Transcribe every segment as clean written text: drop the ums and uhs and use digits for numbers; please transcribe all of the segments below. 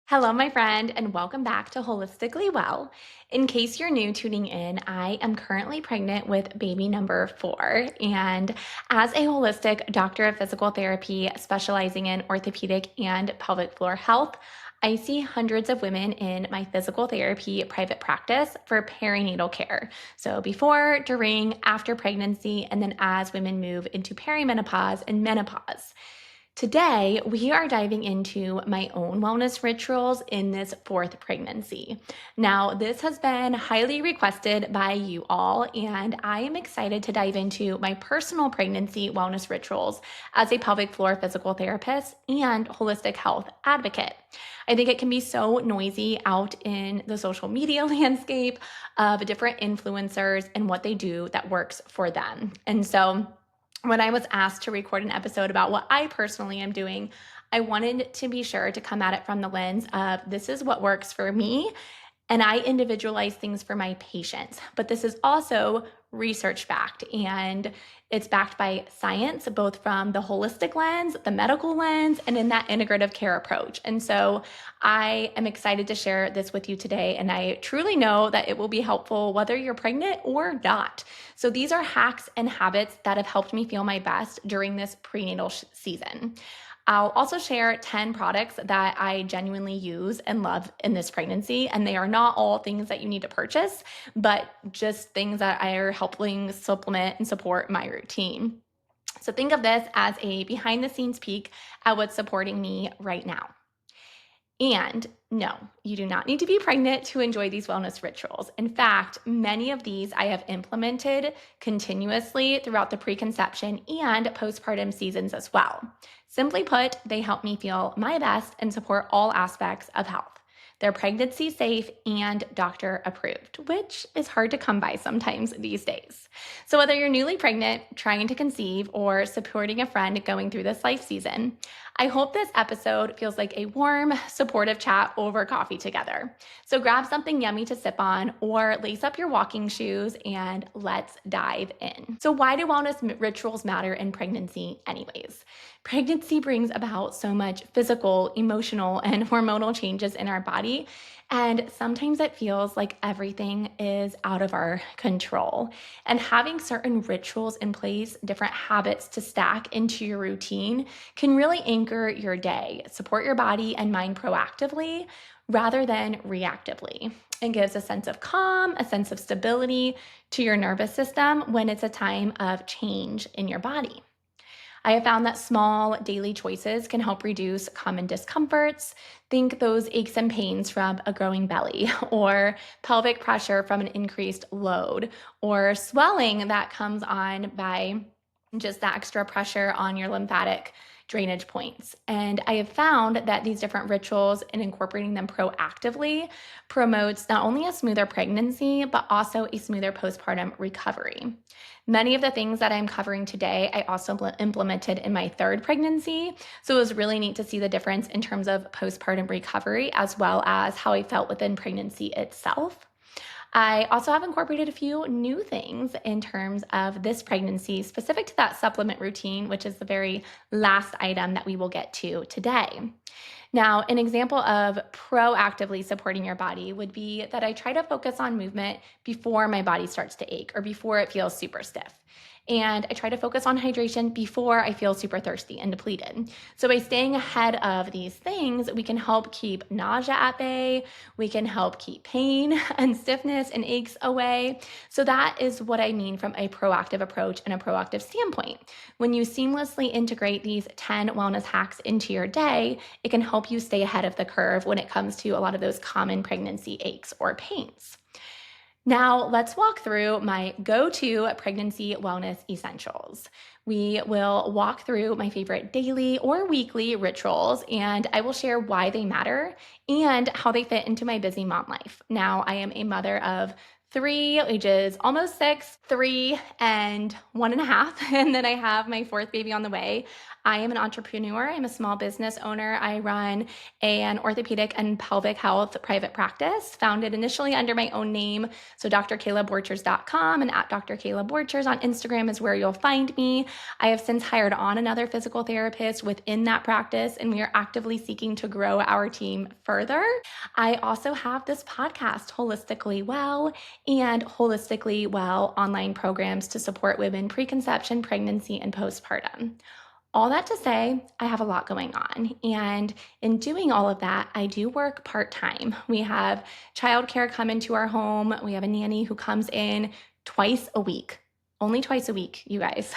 Hello, my friend, and welcome back to Holistically Well. In case you're new tuning in, I am currently pregnant with baby number 4. And as a holistic doctor of physical therapy specializing in orthopedic and pelvic floor health, I see hundreds of women in my physical therapy private practice for perinatal care. So, before, during, after pregnancy, and then as women move into perimenopause and menopause. Today, we are diving into my own wellness rituals in this fourth pregnancy. Now, this has been highly requested by you all, and I am excited to dive into my personal pregnancy wellness rituals as a pelvic floor physical therapist and holistic health advocate. I think it can be so noisy out in the social media landscape of different influencers and what they do that works for them. And so, when I was asked to record an episode about what I personally am doing, I wanted to be sure to come at it from the lens of this is what works for me, and I individualize things for my patients. But this is also research backed, and it's backed by science, both from the holistic lens, the medical lens, and in that integrative care approach. And so I am excited to share this with you today. And I truly know that it will be helpful whether you're pregnant or not. So these are hacks and habits that have helped me feel my best during this prenatal season. I'll also share 10 products that I genuinely use and love in this pregnancy. And they are not all things that you need to purchase, but just things that are helping supplement and support my routine. So think of this as a behind the scenes peek at what's supporting me right now. And no, you do not need to be pregnant to enjoy these wellness rituals. In fact, many of these I have implemented continuously throughout the preconception and postpartum seasons as well. Simply put, they help me feel my best and support all aspects of health. They're pregnancy safe and doctor approved, which is hard to come by sometimes these days. So, whether you're newly pregnant, trying to conceive, or supporting a friend going through this life season, I hope this episode feels like a warm, supportive chat over coffee together. So grab something yummy to sip on or lace up your walking shoes and let's dive in. So, why do wellness rituals matter in pregnancy, anyways? Pregnancy brings about so much physical, emotional, and hormonal changes in our body. And sometimes it feels like everything is out of our control. And having certain rituals in place, different habits to stack into your routine, can really anchor your day, support your body and mind proactively rather than reactively. It gives a sense of calm, a sense of stability to your nervous system when it's a time of change in your body. I have found that small daily choices can help reduce common discomforts. Think those aches and pains from a growing belly, or pelvic pressure from an increased load, or swelling that comes on by just that extra pressure on your lymphatic drainage points. And I have found that these different rituals and incorporating them proactively promotes not only a smoother pregnancy, but also a smoother postpartum recovery. Many of the things that I'm covering today, I also implemented in my third pregnancy. So it was really neat to see the difference in terms of postpartum recovery, as well as how I felt within pregnancy itself. I also have incorporated a few new things in terms of this pregnancy, specific to that supplement routine, which is the very last item that we will get to today. Now, an example of proactively supporting your body would be that I try to focus on movement before my body starts to ache or before it feels super stiff. And I try to focus on hydration before I feel super thirsty and depleted. So, by staying ahead of these things, we can help keep nausea at bay. We can help keep pain and stiffness and aches away. So, that is what I mean from a proactive approach and a proactive standpoint. When you seamlessly integrate these 10 wellness hacks into your day, it can help you stay ahead of the curve when it comes to a lot of those common pregnancy aches or pains. Now, let's walk through my go to pregnancy wellness essentials. We will walk through my favorite daily or weekly rituals, and I will share why they matter and how they fit into my busy mom life. Now, I am a mother of three, ages almost 6, 3, and 1.5. And then I have my fourth baby on the way. I am an entrepreneur. I'm a small business owner. I run an orthopedic and pelvic health private practice, founded initially under my own name, so drkaylaborchers.com and at Dr. Kayla Borchers on Instagram is where you'll find me. I have since hired on another physical therapist within that practice, and we are actively seeking to grow our team further. I also have this podcast, Holistically Well, and Holistically Well online programs to support women preconception, pregnancy, and postpartum. All that to say, I have a lot going on. And in doing all of that, I do work part time. We have childcare come into our home. We have a nanny who comes in twice a week. Only twice a week, you guys.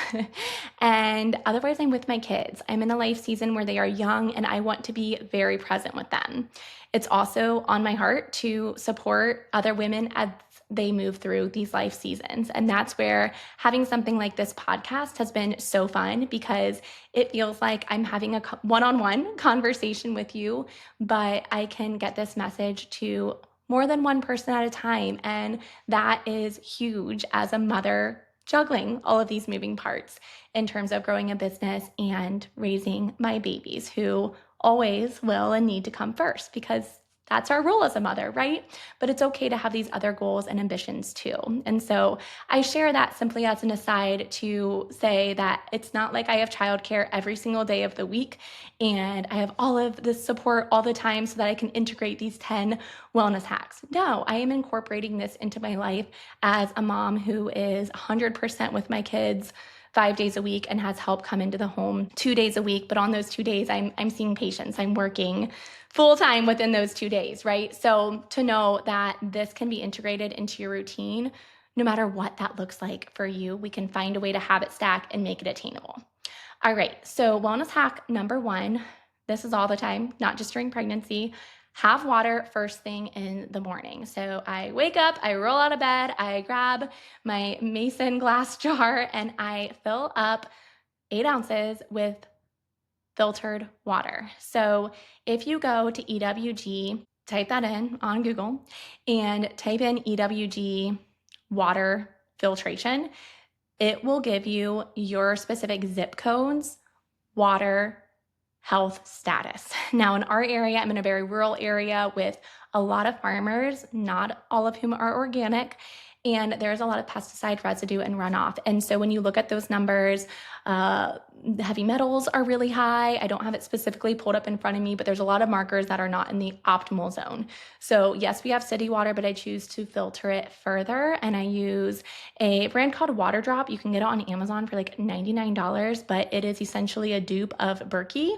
And otherwise, I'm with my kids. I'm in a life season where they are young and I want to be very present with them. It's also on my heart to support other women as they move through these life seasons. And that's where having something like this podcast has been so fun because it feels like I'm having a one-on-one conversation with you, but I can get this message to more than one person at a time. And that is huge as a mother juggling all of these moving parts in terms of growing a business and raising my babies who always will and need to come first because that's our role as a mother, right? But it's okay to have these other goals and ambitions too. And so I share that simply as an aside to say that it's not like I have childcare every single day of the week and I have all of this support all the time so that I can integrate these 10 wellness hacks. No, I am incorporating this into my life as a mom who is 100% with my kids 5 days a week and has help come into the home 2 days a week. But on those 2 days, I'm seeing patients. I'm working full time within those 2 days, right? So to know that this can be integrated into your routine, no matter what that looks like for you, we can find a way to habit stack and make it attainable. All right, so wellness hack number one, this is all the time, not just during pregnancy. Have water first thing in the morning. So I wake up, I roll out of bed, I grab my mason glass jar, and I fill up 8 ounces with filtered water. So if you go to EWG, type that in on Google and type in EWG water filtration, it will give you your specific zip codes, water, health status. Now, in our area, I'm in a very rural area with a lot of farmers, not all of whom are organic, and there's a lot of pesticide residue and runoff. And so when you look at those numbers, the heavy metals are really high. I don't have it specifically pulled up in front of me, but there's a lot of markers that are not in the optimal zone. So yes, we have city water, but I choose to filter it further. And I use a brand called Water Drop. You can get it on Amazon for like $99, but it is essentially a dupe of Berkey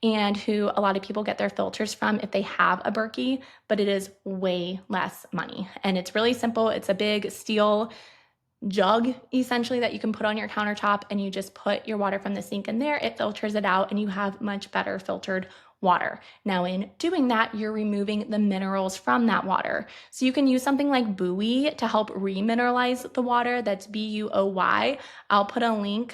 and who a lot of people get their filters from if they have a Berkey, but it is way less money. And it's really simple. It's a big steel jug essentially that you can put on your countertop and you just put your water from the sink in there. It filters it out and you have much better filtered water. Now in doing that, you're removing the minerals from that water. So you can use something like Buoy to help remineralize the water. That's Buoy. I'll put a link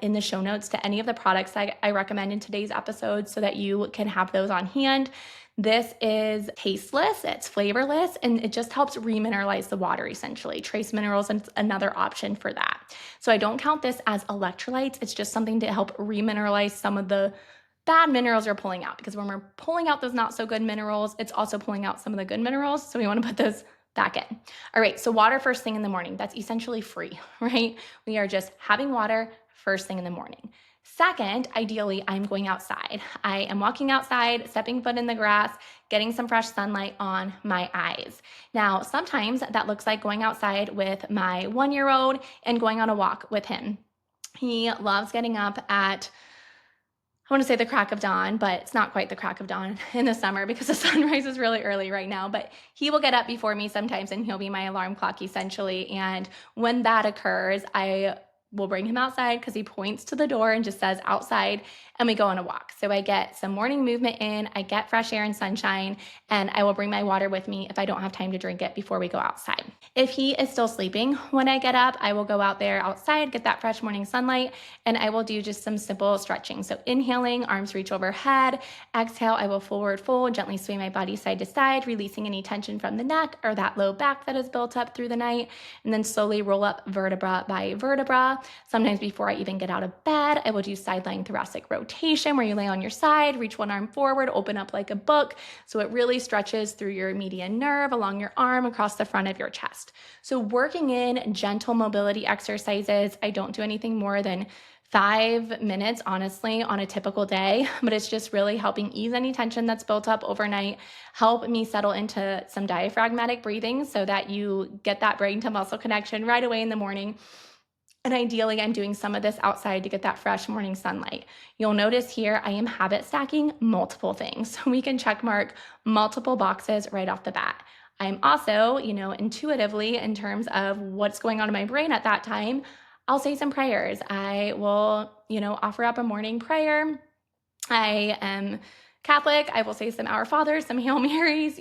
in the show notes to any of the products I recommend in today's episode so that you can have those on hand. This is tasteless, it's flavorless, and it just helps remineralize the water essentially. Trace minerals is another option for that. So I don't count this as electrolytes. It's just something to help remineralize some of the bad minerals you're pulling out because when we're pulling out those not so good minerals, it's also pulling out some of the good minerals. So we want to put those back in. All right, so water first thing in the morning, that's essentially free, right? We are just having water first thing in the morning. Second, ideally, I'm going outside. I am walking outside, stepping foot in the grass, getting some fresh sunlight on my eyes. Now, sometimes that looks like going outside with my 1-year-old and going on a walk with him. He loves getting up at, I want to say the crack of dawn, but it's not quite the crack of dawn in the summer because the sunrise is really early right now. But he will get up before me sometimes and he'll be my alarm clock essentially. And when that occurs, I will bring him outside because he points to the door and just says outside, and we go on a walk. So I get some morning movement in, I get fresh air and sunshine, and I will bring my water with me if I don't have time to drink it before we go outside. If he is still sleeping when I get up, I will go out there outside, get that fresh morning sunlight, and I will do just some simple stretching. So inhaling, arms reach overhead. Exhale, I will forward fold, gently sway my body side to side, releasing any tension from the neck or that low back that is built up through the night, and then slowly roll up vertebra by vertebra. yoga. Sometimes before I even get out of bed, I will do side lying thoracic rotation where you lay on your side, reach one arm forward, open up like a book. So it really stretches through your median nerve along your arm across the front of your chest. So working in gentle mobility exercises, I don't do anything more than 5 minutes, honestly, on a typical day, but it's just really helping ease any tension that's built up overnight, help me settle into some diaphragmatic breathing so that you get that brain to muscle connection right away in the morning. And ideally, I'm doing some of this outside to get that fresh morning sunlight. You'll notice here I am habit stacking multiple things. So we can check mark multiple boxes right off the bat. I'm also, intuitively, in terms of what's going on in my brain at that time, I'll say some prayers. I will, offer up a morning prayer. I am Catholic. I will say some Our Fathers, some Hail Marys,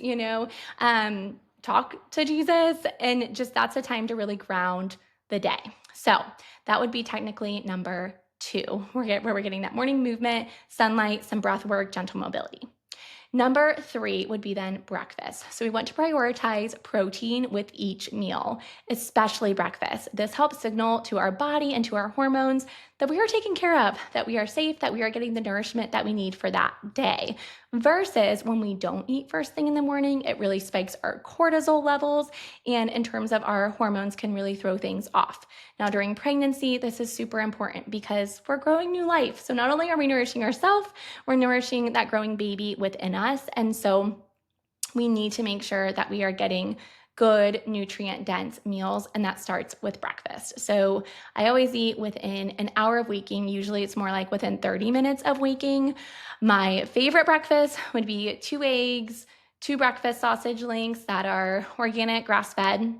talk to Jesus. And just that's a time to really ground the day. So that would be technically number 2, where we're getting that morning movement, sunlight, some breath work, gentle mobility. Number 3 would be then breakfast. So we want to prioritize protein with each meal, especially breakfast. This helps signal to our body and to our hormones that we are taken care of, that we are safe, that we are getting the nourishment that we need for that day. Versus when we don't eat first thing in the morning, it really spikes our cortisol levels, and in terms of our hormones can really throw things off. Now, during pregnancy, this is super important because we're growing new life. So not only are we nourishing ourselves, we're nourishing that growing baby within us. And so we need to make sure that we are getting good nutrient dense meals, and that starts with breakfast. So I always eat within an hour of waking. Usually it's more like within 30 minutes of waking. My favorite breakfast would be 2 eggs, 2 breakfast sausage links that are organic grass-fed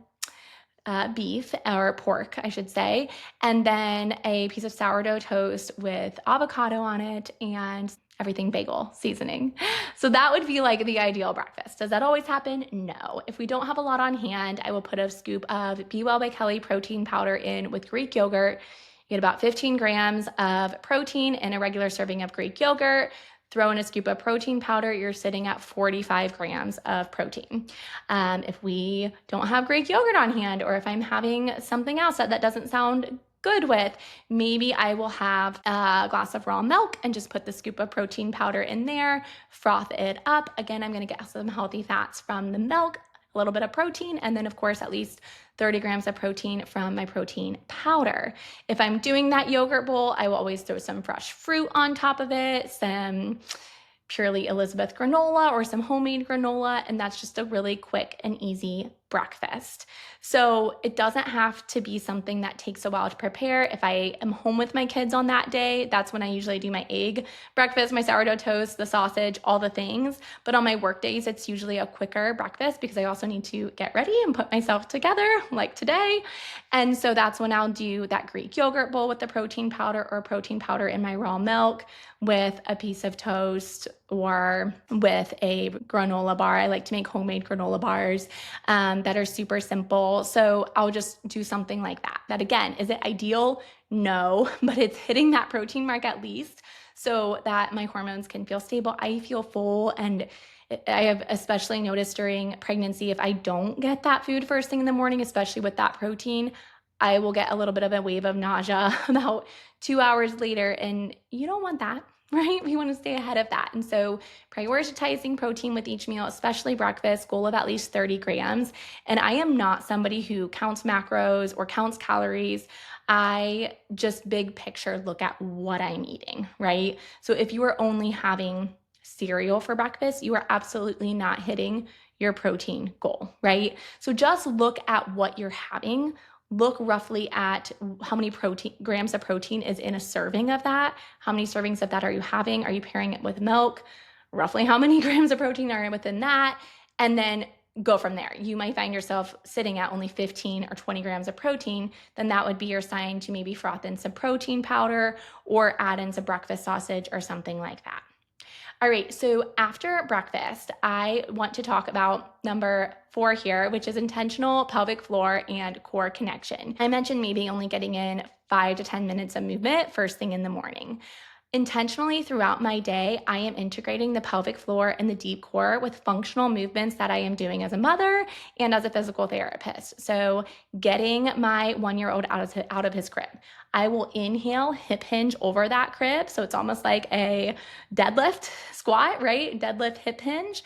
beef or pork, I should say, and then a piece of sourdough toast with avocado on it and everything bagel seasoning. So that would be like the ideal breakfast. Does that always happen? No. If we don't have a lot on hand, I will put a scoop of Be Well by Kelly protein powder in with Greek yogurt. You get about 15 grams of protein in a regular serving of Greek yogurt. Throw in a scoop of protein powder, you're sitting at 45 grams of protein. If we don't have Greek yogurt on hand, or if I'm having something else that doesn't sound good with, maybe I will have a glass of raw milk and just put the scoop of protein powder in there, froth it up. Again, I'm going to get some healthy fats from the milk, a little bit of protein, and then of course at least 30 grams of protein from my protein powder. If I'm doing that yogurt bowl, I will always throw some fresh fruit on top of it, some purely Elizabeth granola or some homemade granola, and that's just a really quick and easy breakfast. So it doesn't have to be something that takes a while to prepare. If I am home with my kids on that day, that's when I usually do my egg breakfast, my sourdough toast, the sausage, all the things. But on my work days, it's usually a quicker breakfast because I also need to get ready and put myself together like today. And so that's when I'll do that Greek yogurt bowl with the protein powder or protein powder in my raw milk with a piece of toast or with a granola bar. I like to make homemade granola bars that are super simple. So I'll just do something like that. That again, is it ideal? No, but it's hitting that protein mark at least so that my hormones can feel stable. I feel full, and I have especially noticed during pregnancy, if I don't get that food first thing in the morning, especially with that protein, I will get a little bit of a wave of nausea about 2 hours later, and you don't want that. Right? We want to stay ahead of that. And so prioritizing protein with each meal, especially breakfast, goal of at least 30 grams. And I am not somebody who counts macros or counts calories. I just big picture look at what I'm eating, right? So if you are only having cereal for breakfast, you are absolutely not hitting your protein goal, right? So just look at what you're having. Look roughly at how many grams of protein is in a serving of that. How many servings of that are you having? Are you pairing it with milk? Roughly how many grams of protein are within that? And then go from there. You might find yourself sitting at only 15 or 20 grams of protein. Then that would be your sign to maybe froth in some protein powder or add in some breakfast sausage or something like that. All right, so after breakfast, I want to talk about number 4 here, which is intentional pelvic floor and core connection. I mentioned maybe only getting in 5 to 10 minutes of movement first thing in the morning. Intentionally throughout my day, I am integrating the pelvic floor and the deep core with functional movements that I am doing as a mother and as a physical therapist. So, getting my 1-year-old out of his crib, I will inhale, hip hinge over that crib. So, it's almost like a deadlift squat, right? Deadlift hip hinge.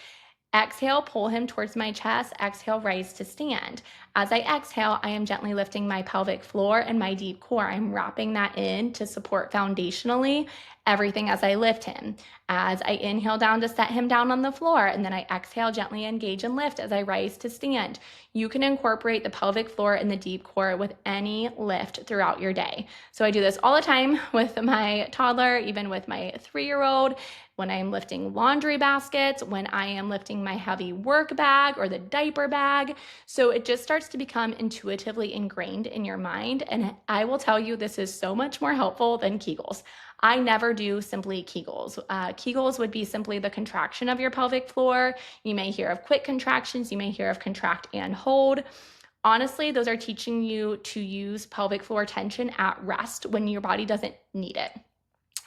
Exhale, pull him towards my chest. Exhale, rise to stand. As I exhale, I am gently lifting my pelvic floor and my deep core. I'm wrapping that in to support foundationally everything as I lift him. As I inhale down to set him down on the floor, and then I exhale, gently engage and lift as I rise to stand. You can incorporate the pelvic floor and the deep core with any lift throughout your day. So I do this all the time with my toddler, even with my 3-year-old, when I'm lifting laundry baskets, when I am lifting my heavy work bag or the diaper bag. So it just starts to become intuitively ingrained in your mind. And I will tell you, this is so much more helpful than Kegels. I never do simply Kegels. Kegels would be simply the contraction of your pelvic floor. You may hear of quick contractions, you may hear of contract and hold. Honestly, those are teaching you to use pelvic floor tension at rest when your body doesn't need it.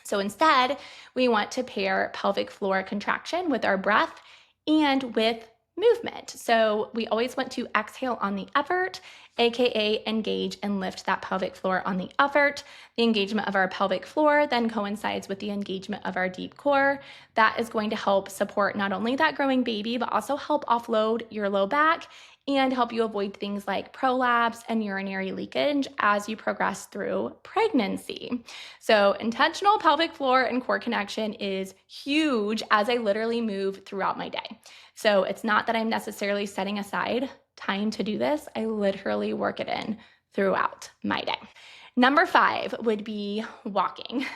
So instead, we want to pair pelvic floor contraction with our breath and with movement. So we always want to exhale on the effort, aka engage and lift that pelvic floor on the effort. The engagement of our pelvic floor then coincides with the engagement of our deep core. That is going to help support not only that growing baby, but also help offload your low back and help you avoid things like prolapse and urinary leakage as you progress through pregnancy. So, intentional pelvic floor and core connection is huge as I literally move throughout my day. So, it's not that I'm necessarily setting aside time to do this, I literally work it in throughout my day. Number 5 would be walking.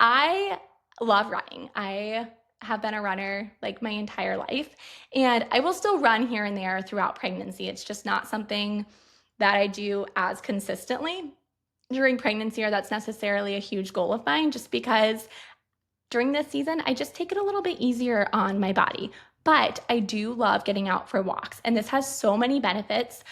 I love running. I have been a runner like my entire life, and I will still run here and there throughout pregnancy. It's just not something that I do as consistently during pregnancy, or that's necessarily a huge goal of mine, just because during this season, I just take it a little bit easier on my body. But I do love getting out for walks, and this has so many benefits.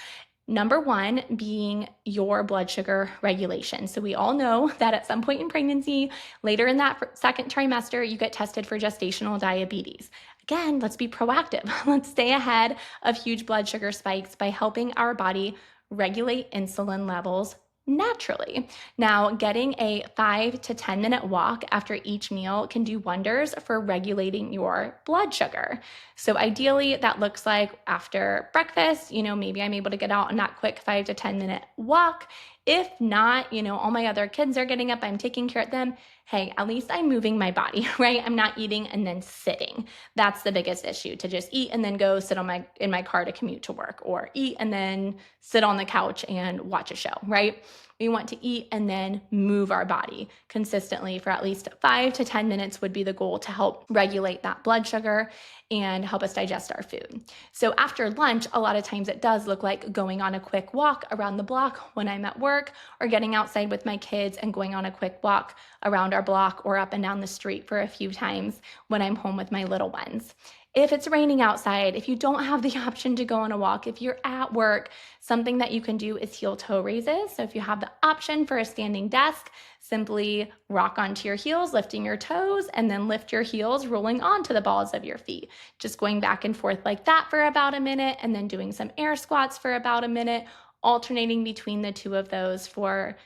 Number 1 being your blood sugar regulation. So we all know that at some point in pregnancy, later in that second trimester, you get tested for gestational diabetes. Again, let's be proactive. Let's stay ahead of huge blood sugar spikes by helping our body regulate insulin levels naturally. Now, getting a 5 to 10 minute walk after each meal can do wonders for regulating your blood sugar. So ideally, that looks like after breakfast, maybe I'm able to get out on that quick 5 to 10 minute walk. If not, all my other kids are getting up, I'm taking care of them. Hey, at least I'm moving my body, right? I'm not eating and then sitting. That's the biggest issue, to just eat and then go sit in my car to commute to work, or eat and then sit on the couch and watch a show, right? We want to eat and then move our body consistently for at least 5 to 10 minutes would be the goal to help regulate that blood sugar and help us digest our food. So after lunch, a lot of times it does look like going on a quick walk around the block when I'm at work, or getting outside with my kids and going on a quick walk around our block or up and down the street for a few times when I'm home with my little ones. If it's raining outside, if you don't have the option to go on a walk, if you're at work, something that you can do is heel toe raises. So if you have the option for a standing desk, simply rock onto your heels, lifting your toes, and then lift your heels, rolling onto the balls of your feet. Just going back and forth like that for about a minute, and then doing some air squats for about a minute, alternating between the two of those for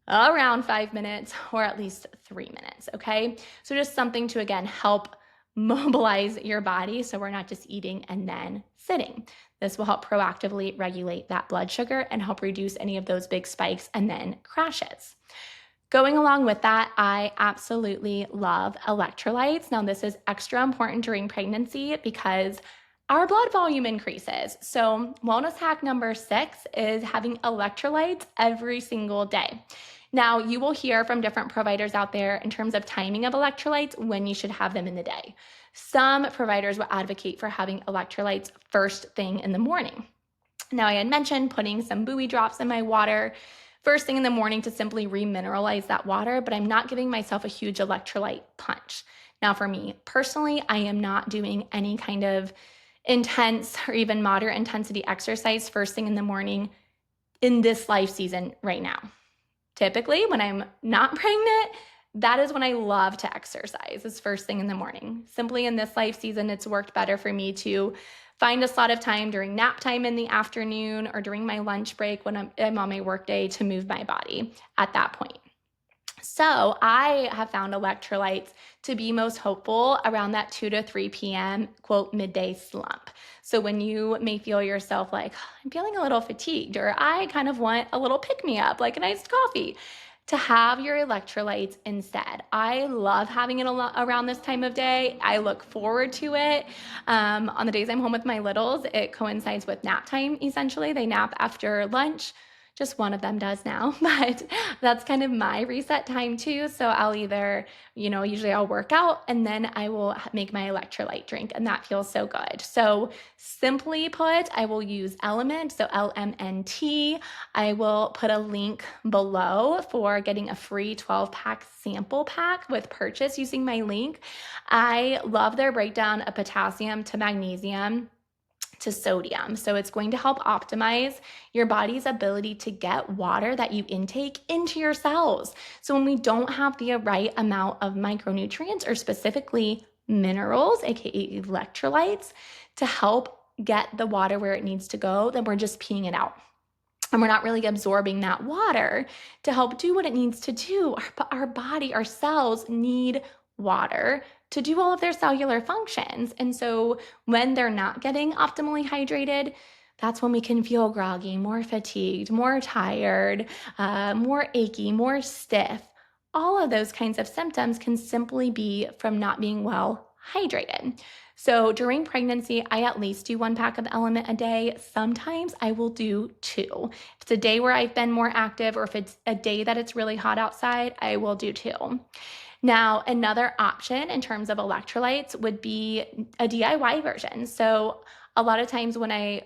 around 5 minutes or at least 3 minutes, okay? So just something to, again, help mobilize your body so we're not just eating and then sitting. This will help proactively regulate that blood sugar and help reduce any of those big spikes and then crashes. Going along with that, I absolutely love electrolytes. Now, this is extra important during pregnancy because our blood volume increases. So, wellness hack number 6 is having electrolytes every single day. Now, you will hear from different providers out there in terms of timing of electrolytes when you should have them in the day. Some providers will advocate for having electrolytes first thing in the morning. Now, I had mentioned putting some buoy drops in my water first thing in the morning to simply remineralize that water, but I'm not giving myself a huge electrolyte punch. Now, for me personally, I am not doing any kind of intense or even moderate intensity exercise first thing in the morning in this life season right now. Typically, when I'm not pregnant, that is when I love to exercise, is first thing in the morning. Simply in this life season, it's worked better for me to find a slot of time during nap time in the afternoon or during my lunch break when I'm on my work day to move my body at that point. So I have found electrolytes to be most hopeful around that 2 to 3 p.m., quote, midday slump. So when you may feel yourself like, I'm feeling a little fatigued, or I kind of want a little pick me up, like an iced coffee, to have your electrolytes instead. I love having it around this time of day. I look forward to it. On the days I'm home with my littles, it coincides with nap time, essentially. They nap after lunch. Just one of them does now, but that's kind of my reset time too. So I'll either, usually I'll work out and then I will make my electrolyte drink, and that feels so good. So simply put, I will use Element, so LMNT. I will put a link below for getting a free 12-pack sample pack with purchase using my link. I love their breakdown of potassium to magnesium to sodium. So it's going to help optimize your body's ability to get water that you intake into your cells. So when we don't have the right amount of micronutrients, or specifically minerals, aka electrolytes, to help get the water where it needs to go, then we're just peeing it out. And we're not really absorbing that water to help do what it needs to do. Our body, our cells need water to do all of their cellular functions. And so when they're not getting optimally hydrated, that's when we can feel groggy, more fatigued, more tired, more achy, more stiff. All of those kinds of symptoms can simply be from not being well hydrated. So during pregnancy, I at least do 1 pack of Element a day. Sometimes I will do 2. If it's a day where I've been more active, or if it's a day that it's really hot outside, I will do 2. Now, another option in terms of electrolytes would be a DIY version. So a lot of times when I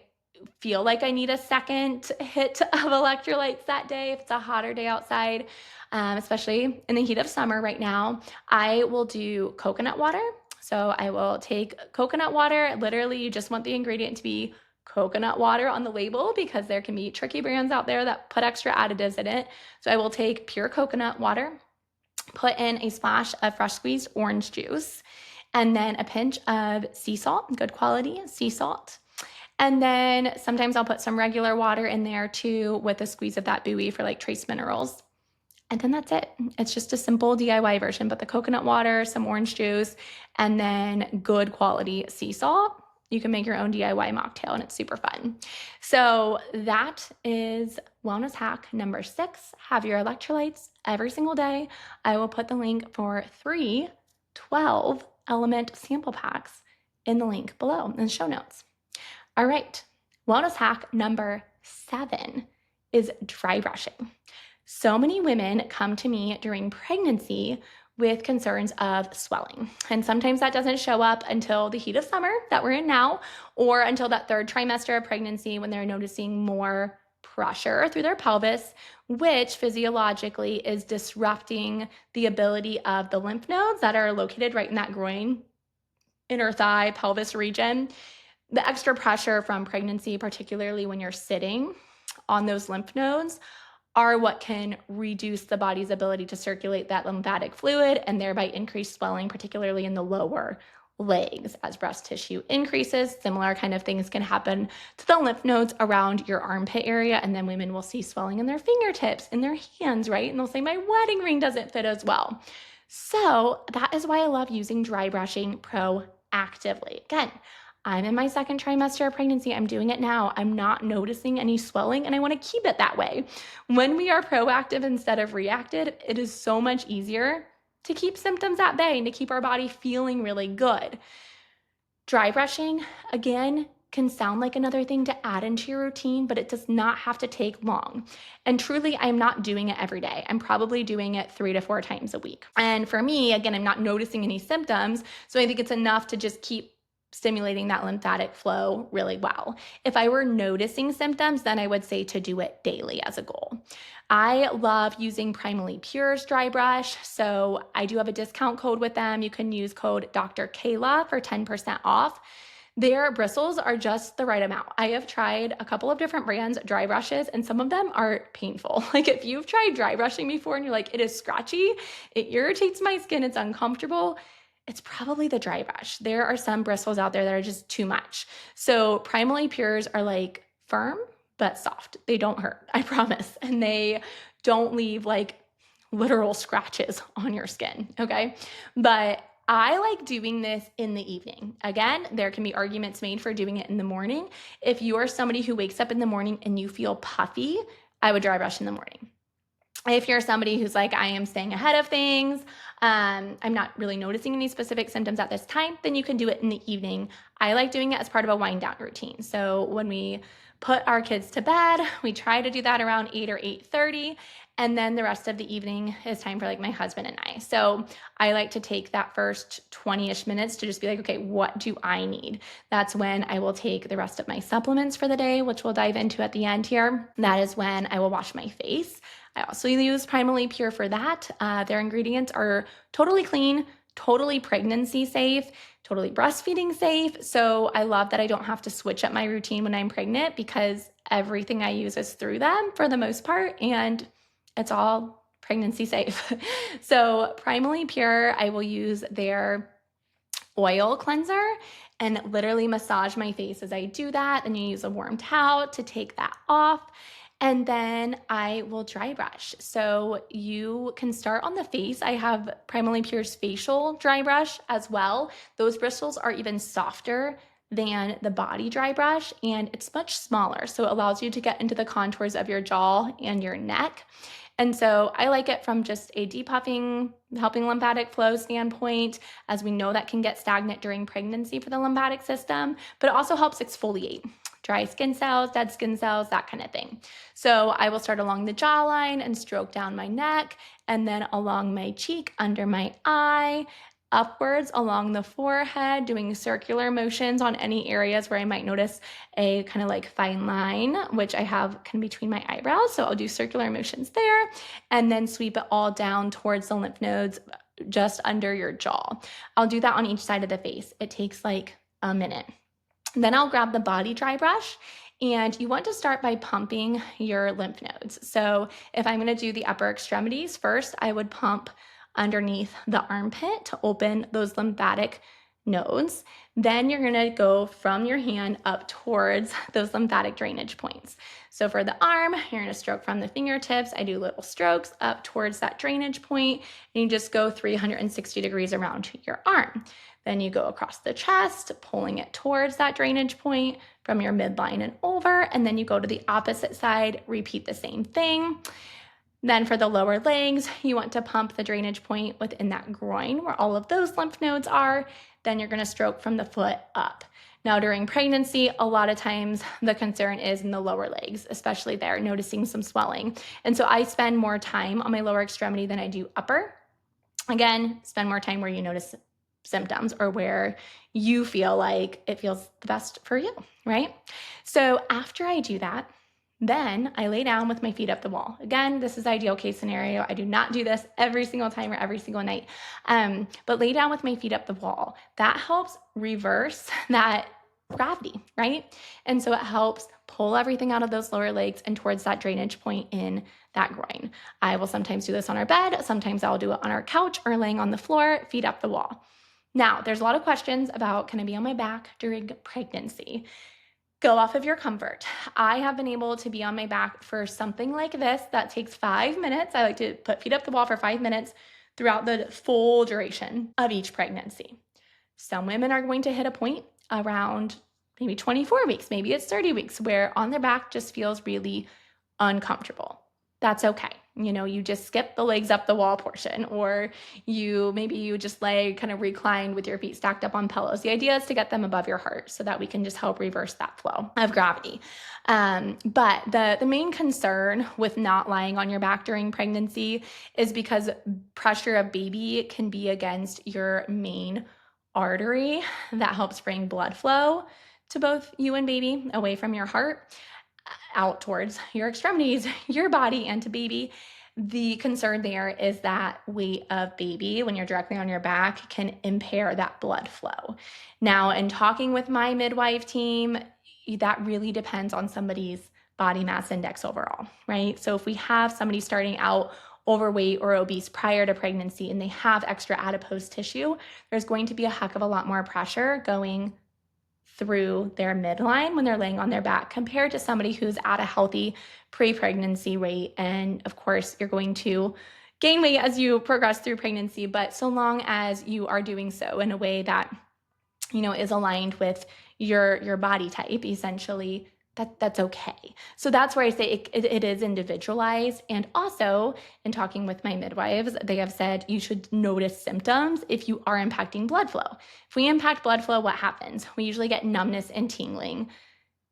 feel like I need a second hit of electrolytes that day, if it's a hotter day outside, especially in the heat of summer right now, I will do coconut water. So I will take coconut water. Literally, you just want the ingredient to be coconut water on the label, because there can be tricky brands out there that put extra additives in it. So I will take pure coconut water, put in a splash of fresh squeezed orange juice, and then a pinch of sea salt, good quality sea salt. And then sometimes I'll put some regular water in there too, with a squeeze of that buoy for like trace minerals. And then that's it. It's just a simple DIY version, but the coconut water, some orange juice, and then good quality sea salt. You can make your own DIY mocktail, and it's super fun. So that is wellness hack number 6. Have your electrolytes every single day. I will put the link for 3 12 element sample packs in the link below in the show notes. All right, wellness hack number 7 is dry brushing. So many women come to me during pregnancy with concerns of swelling. And sometimes that doesn't show up until the heat of summer that we're in now, or until that 3rd trimester of pregnancy, when they're noticing more pressure through their pelvis, which physiologically is disrupting the ability of the lymph nodes that are located right in that groin, inner thigh, pelvis region. The extra pressure from pregnancy, particularly when you're sitting on those lymph nodes, are what can reduce the body's ability to circulate that lymphatic fluid, and thereby increase swelling, particularly in the lower legs. As breast tissue increases, similar kind of things can happen to the lymph nodes around your armpit area, and then women will see swelling in their fingertips, in their hands, right? And they'll say, my wedding ring doesn't fit as well. So that is why I love using dry brushing proactively. Again, I'm in my 2nd trimester of pregnancy. I'm doing it now. I'm not noticing any swelling, and I want to keep it that way. When we are proactive instead of reactive, it is so much easier to keep symptoms at bay and to keep our body feeling really good. Dry brushing, again, can sound like another thing to add into your routine, but it does not have to take long. And truly, I'm not doing it every day. I'm probably doing it 3 to 4 times a week. And for me, again, I'm not noticing any symptoms, so I think it's enough to just keep stimulating that lymphatic flow really well. If I were noticing symptoms, then I would say to do it daily as a goal. I love using Primally Pure's dry brush, so I do have a discount code with them. You can use code Dr. Kayla for 10% off. Their bristles are just the right amount. I have tried a couple of different brands, dry brushes, and some of them are painful. Like if you've tried dry brushing before and you're like, it is scratchy, it irritates my skin, it's uncomfortable, it's probably the dry brush. There are some bristles out there that are just too much. So Primally Pures are like firm but soft. They don't hurt, I promise. And they don't leave like literal scratches on your skin, okay? But I like doing this in the evening. Again, there can be arguments made for doing it in the morning. If you are somebody who wakes up in the morning and you feel puffy, I would dry brush in the morning. If you're somebody who's like, I am staying ahead of things, I'm not really noticing any specific symptoms at this time, then you can do it in the evening. I like doing it as part of a wind down routine. So when we put our kids to bed, we try to do that around 8 or 8:30. And then the rest of the evening is time for like my husband and I. So I like to take that first 20-ish minutes to just be like, okay, what do I need? That's when I will take the rest of my supplements for the day, which we'll dive into at the end here. That is when I will wash my face. I also use Primally Pure for that. Their ingredients are totally clean, totally pregnancy safe, totally breastfeeding safe. So I love that I don't have to switch up my routine when I'm pregnant because everything I use is through them for the most part, and it's all pregnancy safe. So Primally Pure, I will use their oil cleanser and literally massage my face as I do that. Then you use a warm towel to take that off. And then I will dry brush. So you can start on the face. I have Primally Pure's facial dry brush as well. Those bristles are even softer than the body dry brush, and it's much smaller. So it allows you to get into the contours of your jaw and your neck. And so I like it from just a depuffing, helping lymphatic flow standpoint, as we know that can get stagnant during pregnancy for the lymphatic system, but it also helps exfoliate dry skin cells, dead skin cells, that kind of thing. So I will start along the jawline and stroke down my neck, and then along my cheek, under my eye, upwards along the forehead, doing circular motions on any areas where I might notice a kind of like fine line, which I have kind of between my eyebrows. So I'll do circular motions there and then sweep it all down towards the lymph nodes just under your jaw. I'll do that on each side of the face. It takes like a minute. Then I'll grab the body dry brush, and you want to start by pumping your lymph nodes. So if I'm going to do the upper extremities first, I would pump underneath the armpit to open those lymphatic nodes. Then you're going to go from your hand up towards those lymphatic drainage points. So for the arm, you're going to stroke from the fingertips. I do little strokes up towards that drainage point, and you just go 360 degrees around your arm. Then you go across the chest, pulling it towards that drainage point from your midline and over, and then you go to the opposite side, repeat the same thing. Then for the lower legs, you want to pump the drainage point within that groin where all of those lymph nodes are. Then you're going to stroke from the foot up. Now, during pregnancy, a lot of times the concern is in the lower legs, especially there, noticing some swelling. And so I spend more time on my lower extremity than I do upper. Again, spend more time where you notice symptoms or where you feel like it feels the best for you, right? So after I do that, then I lay down with my feet up the wall. Again, this is ideal case scenario. I do not do this every single time or every single night, but lay down with my feet up the wall. That helps reverse that gravity, right? And so it helps pull everything out of those lower legs and towards that drainage point in that groin. I will sometimes do this on our bed. Sometimes I'll do it on our couch or laying on the floor, feet up the wall. Now, there's a lot of questions about, can I be on my back during pregnancy? Go off of your comfort. I have been able to be on my back for something like this that takes 5 minutes. I like to put feet up the wall for 5 minutes throughout the full duration of each pregnancy. Some women are going to hit a point around maybe 24 weeks, maybe it's 30 weeks, where on their back just feels really uncomfortable. That's okay. You just skip the legs up the wall portion, or maybe you just lay kind of reclined with your feet stacked up on pillows. The idea is to get them above your heart so that we can just help reverse that flow of gravity. But the main concern with not lying on your back during pregnancy is because pressure of baby can be against your main artery that helps bring blood flow to both you and baby away from your heart out towards your extremities, your body, and to baby. The concern there is that weight of baby, when you're directly on your back, can impair that blood flow. Now, in talking with my midwife team, that really depends on somebody's body mass index overall, right? So if we have somebody starting out overweight or obese prior to pregnancy and they have extra adipose tissue, there's going to be a heck of a lot more pressure going through their midline when they're laying on their back compared to somebody who's at a healthy pre-pregnancy weight. And of course, you're going to gain weight as you progress through pregnancy, but so long as you are doing so in a way that is aligned with your body type, essentially, that's okay. So that's where I say it is individualized. And also, in talking with my midwives, they have said you should notice symptoms if you are impacting blood flow. If we impact blood flow, what happens? We usually get numbness and tingling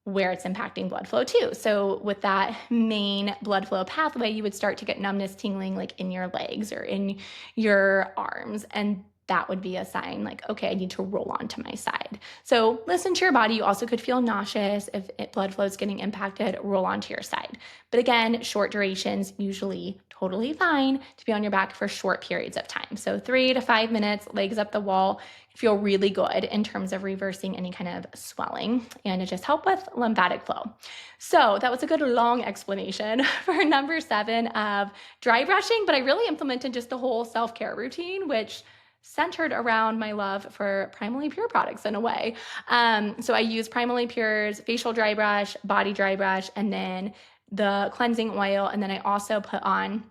where it's impacting blood flow too. So with that main blood flow pathway, you would start to get numbness, tingling like in your legs or in your arms. And that would be a sign like, okay, I need to roll onto my side. So listen to your body. You also could feel nauseous if blood flow is getting impacted, roll onto your side. But again, short durations, usually totally fine to be on your back for short periods of time. So 3 to 5 minutes, legs up the wall, feel really good in terms of reversing any kind of swelling, and it just helps with lymphatic flow. So that was a good long explanation for number 7 of dry brushing, but I really implemented just the whole self-care routine, which centered around my love for Primally Pure products in a way. So I use Primally Pure's facial dry brush, body dry brush, and then the cleansing oil. And then I also put on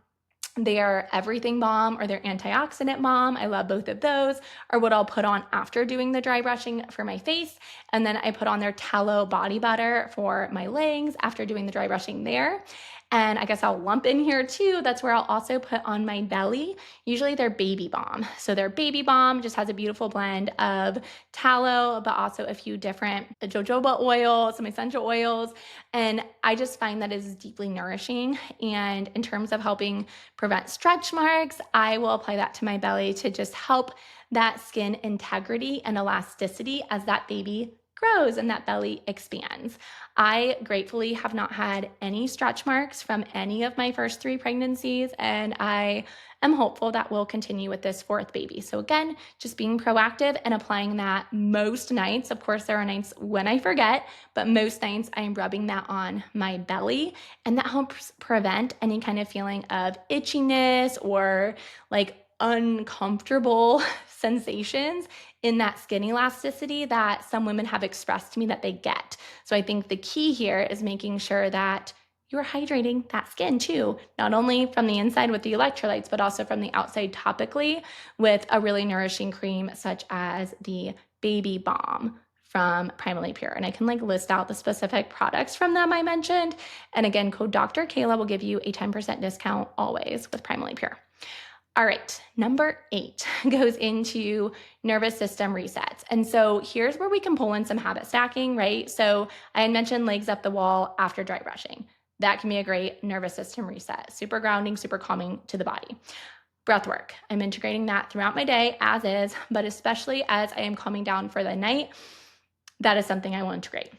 their everything balm or their antioxidant balm. I love both of those, or what I'll put on after doing the dry brushing for my face. And then I put on their tallow body butter for my legs after doing the dry brushing there. And I guess I'll lump in here too. That's where I'll also put on my belly, usually their baby balm. So their baby balm just has a beautiful blend of tallow, but also a few different jojoba oil, some essential oils. And I just find that is deeply nourishing. And in terms of helping prevent stretch marks, I will apply that to my belly to just help that skin integrity and elasticity as that baby grows and that belly expands. I gratefully have not had any stretch marks from any of my first 3 pregnancies, and I am hopeful that will continue with this 4th baby. So again, just being proactive and applying that most nights. Of course, there are nights when I forget, but most nights I am rubbing that on my belly, and that helps prevent any kind of feeling of itchiness or like uncomfortable sensations in that skin elasticity that some women have expressed to me that they get. So I think the key here is making sure that you're hydrating that skin too, not only from the inside with the electrolytes, but also from the outside topically with a really nourishing cream such as the baby balm from Primally Pure. And I can list out the specific products from them I mentioned. And again, code Dr. Kayla will give you a 10% discount always with Primally Pure. All right, number 8 goes into nervous system resets. And so here's where we can pull in some habit stacking, right? So I had mentioned legs up the wall after dry brushing. That can be a great nervous system reset, super grounding, super calming to the body. Breath work. I'm integrating that throughout my day as is, but especially as I am calming down for the night, that is something I will integrate.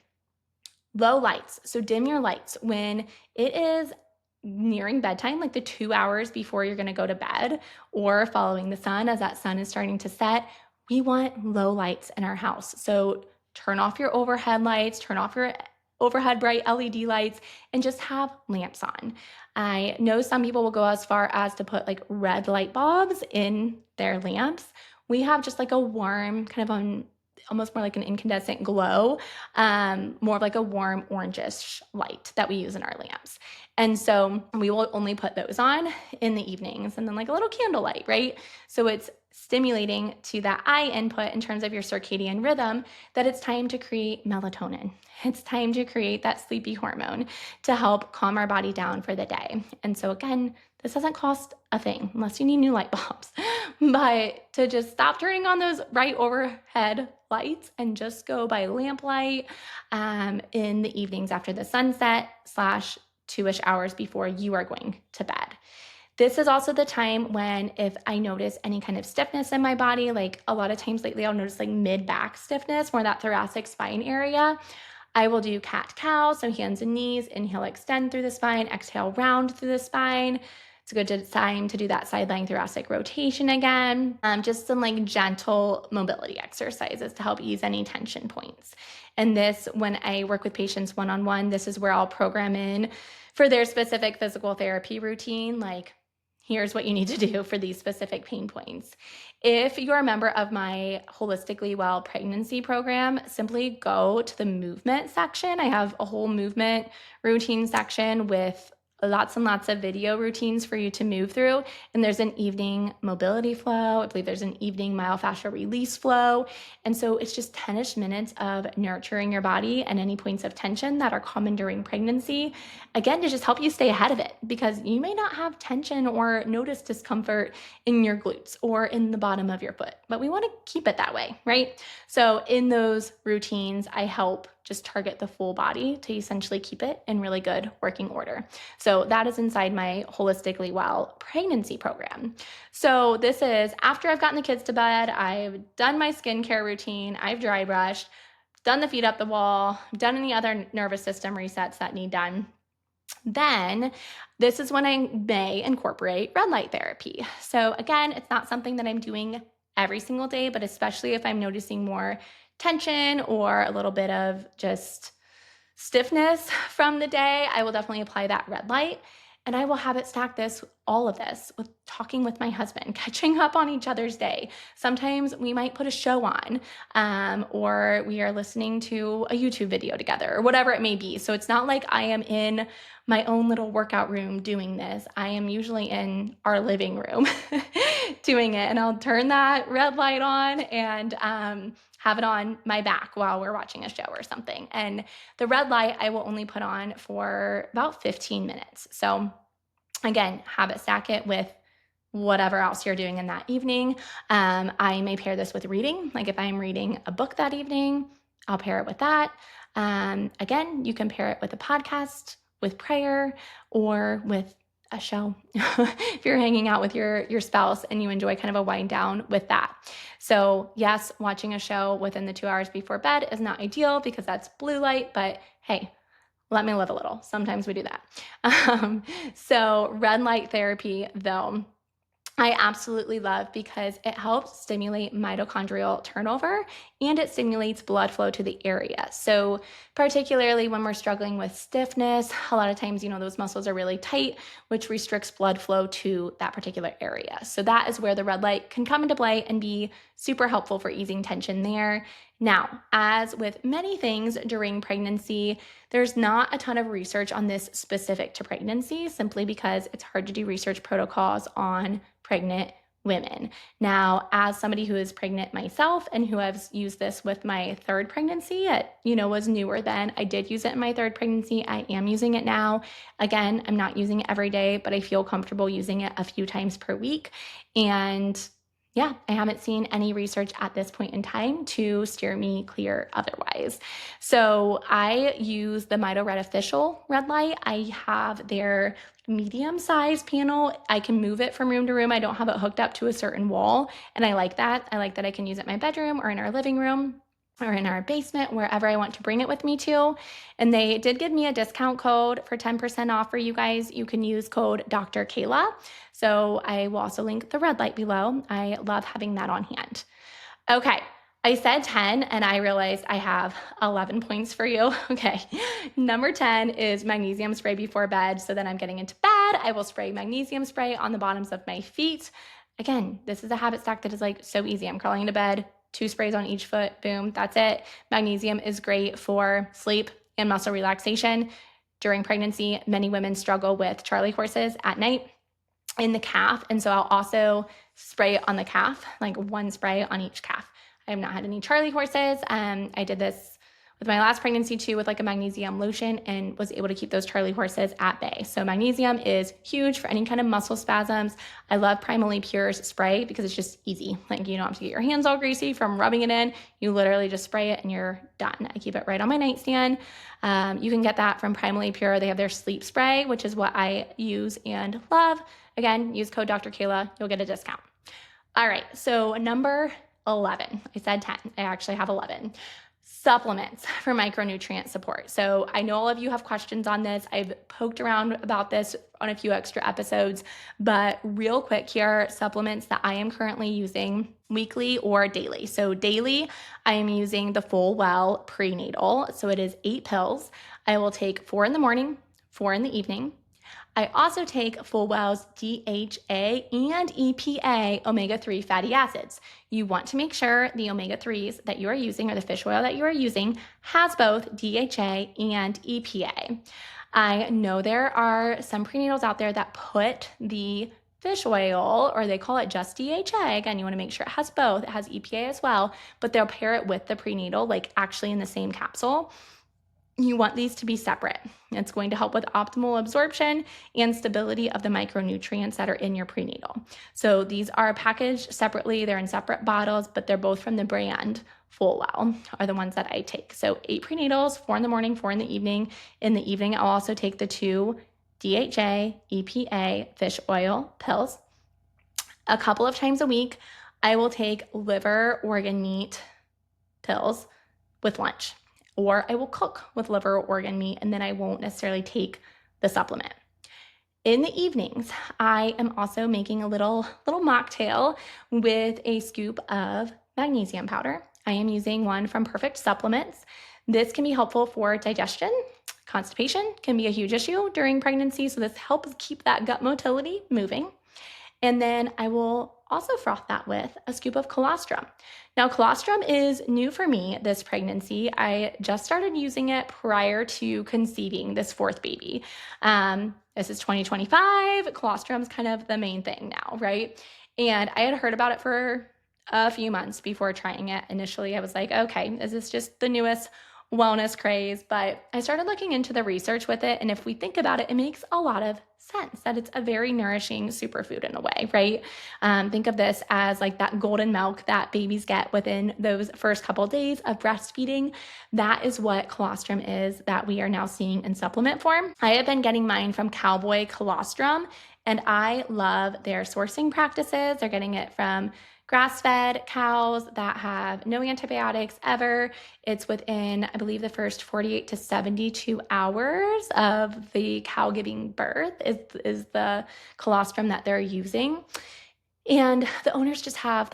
Low lights. So dim your lights when it is nearing bedtime, like the 2 hours before you're going to go to bed or following the sun as that sun is starting to set. We want low lights in our house. So turn off your overhead lights, turn off your overhead bright LED lights, and just have lamps on. I know some people will go as far as to put red light bulbs in their lamps. We have just a warm kind of almost more like an incandescent glow, more of a warm orangish light that we use in our lamps. And so we will only put those on in the evenings, and then a little candlelight, right? So it's stimulating to that eye input in terms of your circadian rhythm that it's time to create melatonin. It's time to create that sleepy hormone to help calm our body down for the day. And so again, this doesn't cost a thing unless you need new light bulbs, but to just stop turning on those bright overhead lights and just go by lamplight in the evenings after the sunset / 2-ish hours before you are going to bed. This is also the time when if I notice any kind of stiffness in my body, like a lot of times lately I'll notice mid-back stiffness, more that thoracic spine area, I will do cat-cow, so hands and knees, inhale, extend through the spine, exhale, round through the spine. It's a good time to do that side lying thoracic rotation again. Just some like gentle mobility exercises to help ease any tension points. And this, when I work with patients one-on-one, this is where I'll program in for their specific physical therapy routine, like here's what you need to do for these specific pain points. If you're a member of my Holistically Well pregnancy program, simply go to the movement section. I have a whole movement routine section with lots and lots of video routines for you to move through. And there's an evening mobility flow. I believe there's an evening myofascial release flow. And so it's just 10-ish minutes of nurturing your body and any points of tension that are common during pregnancy. Again, to just help you stay ahead of it, because you may not have tension or notice discomfort in your glutes or in the bottom of your foot, but we want to keep it that way, right? So in those routines, I help just target the full body to essentially keep it in really good working order. So that is inside my Holistically Well pregnancy program. So this is after I've gotten the kids to bed, I've done my skincare routine, I've dry brushed, done the feet up the wall, done any other nervous system resets that need done. Then this is when I may incorporate red light therapy. So again, it's not something that I'm doing every single day, but especially if I'm noticing more tension or a little bit of just stiffness from the day, I will definitely apply that red light. And I will have it stack all of this with talking with my husband, catching up on each other's day. Sometimes we might put a show on, or we are listening to a YouTube video together, or whatever it may be. So it's not like I am in my own little workout room doing this. I am usually in our living room doing it. And I'll turn that red light on and have it on my back while we're watching a show or something. And the red light I will only put on for about 15 minutes. So again, have it stack it with whatever else you're doing in that evening. I may pair this with reading. Like if I'm reading a book that evening, I'll pair it with that. Again, you can pair it with a podcast, with prayer, or with a show if you're hanging out with your spouse and you enjoy kind of a wind down with that. So yes, watching a show within the 2 hours before bed is not ideal because that's blue light, but hey, let me live a little. Sometimes we do that. So red light therapy though, I absolutely love because it helps stimulate mitochondrial turnover and it stimulates blood flow to the area. So particularly when we're struggling with stiffness, a lot of times, those muscles are really tight, which restricts blood flow to that particular area. So that is where the red light can come into play and be super helpful for easing tension there. Now, as with many things during pregnancy, there's not a ton of research on this specific to pregnancy, simply because it's hard to do research protocols on pregnant women. Now, as somebody who is pregnant myself and who has used this with my third pregnancy, it, was newer then. I did use it in my third pregnancy. I am using it now. Again, I'm not using it every day, but I feel comfortable using it a few times per week. And yeah, I haven't seen any research at this point in time to steer me clear otherwise. So I use the Mito Red Official red light. I have their medium-sized panel. I can move it from room to room. I don't have it hooked up to a certain wall, and I like that. I like that I can use it in my bedroom or in our living room or in our basement, wherever I want to bring it with me to. And they did give me a discount code for 10% off for you guys. You can use code Dr. Kayla. So I will also link the red light below. I love having that on hand. Okay, I said 10 and I realized I have 11 points for you. Okay, number 10 is magnesium spray before bed. So then I'm getting into bed, I will spray magnesium spray on the bottoms of my feet. Again, this is a habit stack that is like so easy. I'm crawling into bed, 2 sprays on each foot, boom, that's it. Magnesium is great for sleep and muscle relaxation. During pregnancy, many women struggle with Charlie horses at night in the calf. And so I'll also spray it on the calf, like 1 spray on each calf. I have not had any Charlie horses. I did this with my last pregnancy too, with like a magnesium lotion, and was able to keep those Charlie horses at bay. So magnesium is huge for any kind of muscle spasms. I love Primally Pure's spray because it's just easy. Like you don't have to get your hands all greasy from rubbing it in. You literally just spray it and you're done. I keep it right on my nightstand. You can get that from Primally Pure. They have their sleep spray, which is what I use and love. Again, use code Dr. Kayla. You'll get a discount. All right, so number 11. I said 10. I actually have 11. Supplements for micronutrient support. So I know all of you have questions on this. I've poked around about this on a few extra episodes, but real quick here, supplements that I am currently using weekly or daily. So daily, I am using the Full Well prenatal. So it is 8 pills. I will take 4 in the morning, 4 in the evening. I also take Full Well's DHA and EPA omega-3 fatty acids. You want to make sure the omega-3s that you are using or the fish oil that you are using has both DHA and EPA. I know there are some prenatals out there that put the fish oil, or they call it just DHA. Again, you want to make sure it has both. It has EPA as well, but they'll pair it with the prenatal, like actually in the same capsule. You want these to be separate. It's going to help with optimal absorption and stability of the micronutrients that are in your prenatal. So these are packaged separately. They're in separate bottles, but they're both from the brand Full Well are the ones that I take. So 8 prenatals, 4 in the morning, 4 in the evening. In the evening, I'll also take the 2 DHA, EPA fish oil pills. A couple of times a week, I will take liver organ meat pills with lunch. Or I will cook with liver or organ meat, and then I won't necessarily take the supplement. In the evenings, I am also making a little mocktail with a scoop of magnesium powder. I am using one from Perfect Supplements. This can be helpful for digestion. Constipation can be a huge issue during pregnancy, so this helps keep that gut motility moving. And then I will also froth that with a scoop of colostrum. Now, colostrum is new for me this pregnancy. I just started using it prior to conceiving this 4th baby. This is 2025. Colostrum's kind of the main thing now, right? And I had heard about it for a few months before trying it. Initially, I was like, okay, is this just the newest wellness craze? But I started looking into the research with it. And if we think about it, it makes a lot of sense that it's a very nourishing superfood in a way, right? Think of this as like that golden milk that babies get within those first couple of days of breastfeeding. That is what colostrum is that we are now seeing in supplement form. I have been getting mine from Cowboy Colostrum, and I love their sourcing practices. They're getting it from grass-fed cows that have no antibiotics ever. It's within, I believe, the first 48 to 72 hours of the cow giving birth is the colostrum that they're using. And the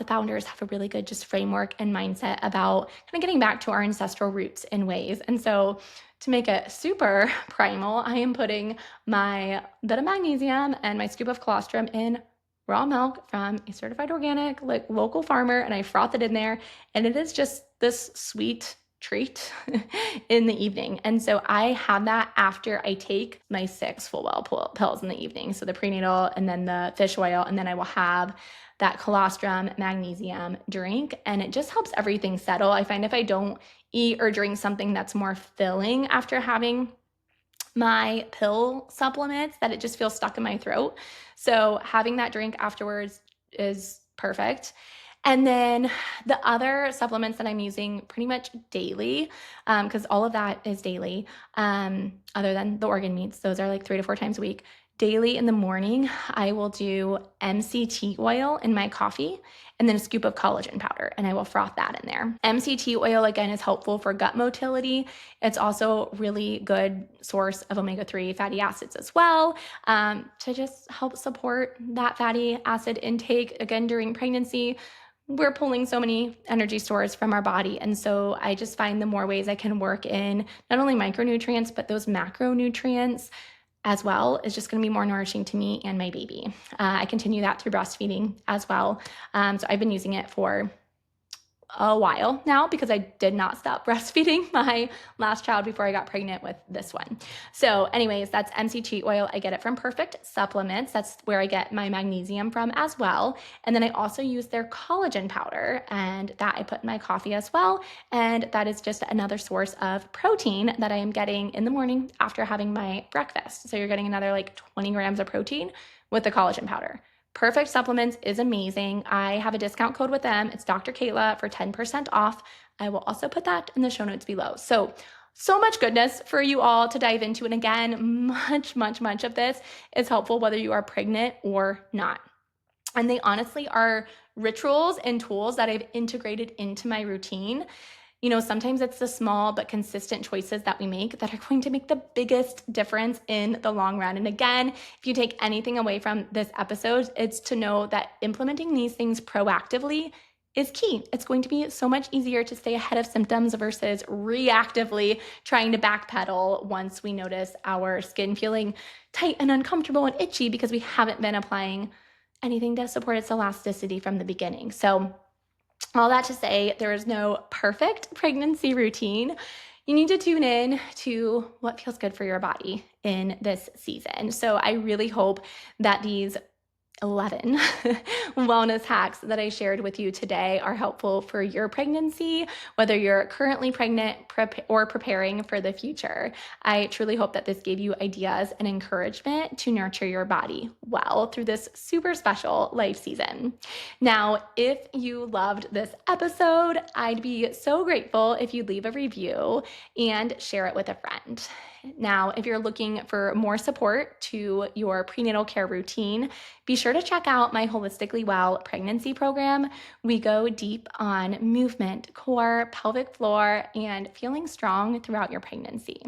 founders have a really good just framework and mindset about kind of getting back to our ancestral roots in ways. And so to make it super primal, I am putting my bit of magnesium and my scoop of colostrum in raw milk from a certified organic, like local farmer, and I froth it in there. And it is just this sweet treat in the evening. And so I have that after I take my 6 Full Well pills in the evening. So the prenatal and then the fish oil, and then I will have that colostrum magnesium drink, and it just helps everything settle. I find if I don't eat or drink something that's more filling after having my pill supplements, that it just feels stuck in my throat. So having that drink afterwards is perfect. And then the other supplements that I'm using pretty much daily, because all of that is daily, other than the organ meats, those are like 3 to 4 times a week. Daily in the morning, I will do MCT oil in my coffee and then a scoop of collagen powder, and I will froth that in there. MCT oil, again, is helpful for gut motility. It's also a really good source of omega-3 fatty acids as well, to just help support that fatty acid intake. Again, during pregnancy, we're pulling so many energy stores from our body. And so I just find the more ways I can work in not only micronutrients, but those macronutrients as well is just going to be more nourishing to me and my baby. I continue that through breastfeeding as well. So I've been using it for a while now because I did not stop breastfeeding my last child before I got pregnant with this one. So anyways, that's MCT oil. I get it from Perfect Supplements. That's where I get my magnesium from as well. And then I also use their collagen powder, and that I put in my coffee as well. And that is just another source of protein that I am getting in the morning after having my breakfast. So you're getting another like 20 grams of protein with the collagen powder. Perfect Supplements is amazing. I have a discount code with them. It's Dr. Kayla for 10% off. I will also put that in the show notes below. So much goodness for you all to dive into. And again, much of this is helpful whether you are pregnant or not. And they honestly are rituals and tools that I've integrated into my routine. Sometimes it's the small but consistent choices that we make that are going to make the biggest difference in the long run. And again, if you take anything away from this episode, it's to know that implementing these things proactively is key. It's going to be so much easier to stay ahead of symptoms versus reactively trying to backpedal once we notice our skin feeling tight and uncomfortable and itchy because we haven't been applying anything to support its elasticity from the beginning. So, all that to say, there is no perfect pregnancy routine. You need to tune in to what feels good for your body in this season. So, I really hope that these 11 wellness hacks that I shared with you today are helpful for your pregnancy, whether you're currently pregnant or preparing for the future. I truly hope that this gave you ideas and encouragement to nurture your body well through this super special life season. Now, if you loved this episode, I'd be so grateful if you'd leave a review and share it with a friend. Now, if you're looking for more support to your prenatal care routine, be sure to check out my Holistically Well pregnancy program. We go deep on movement, core, pelvic floor, and feeling strong throughout your pregnancy.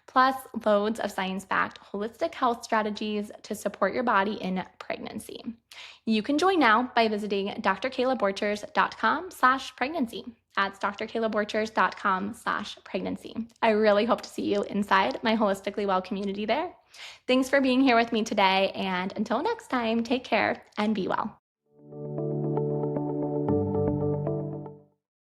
Plus, loads of science-backed holistic health strategies to support your body in pregnancy. You can join now by visiting drkaylaborchers.com/pregnancy. That's drkaylaborchers.com/pregnancy. I really hope to see you inside my Holistically Well community there. Thanks for being here with me today, and until next time, take care and be well.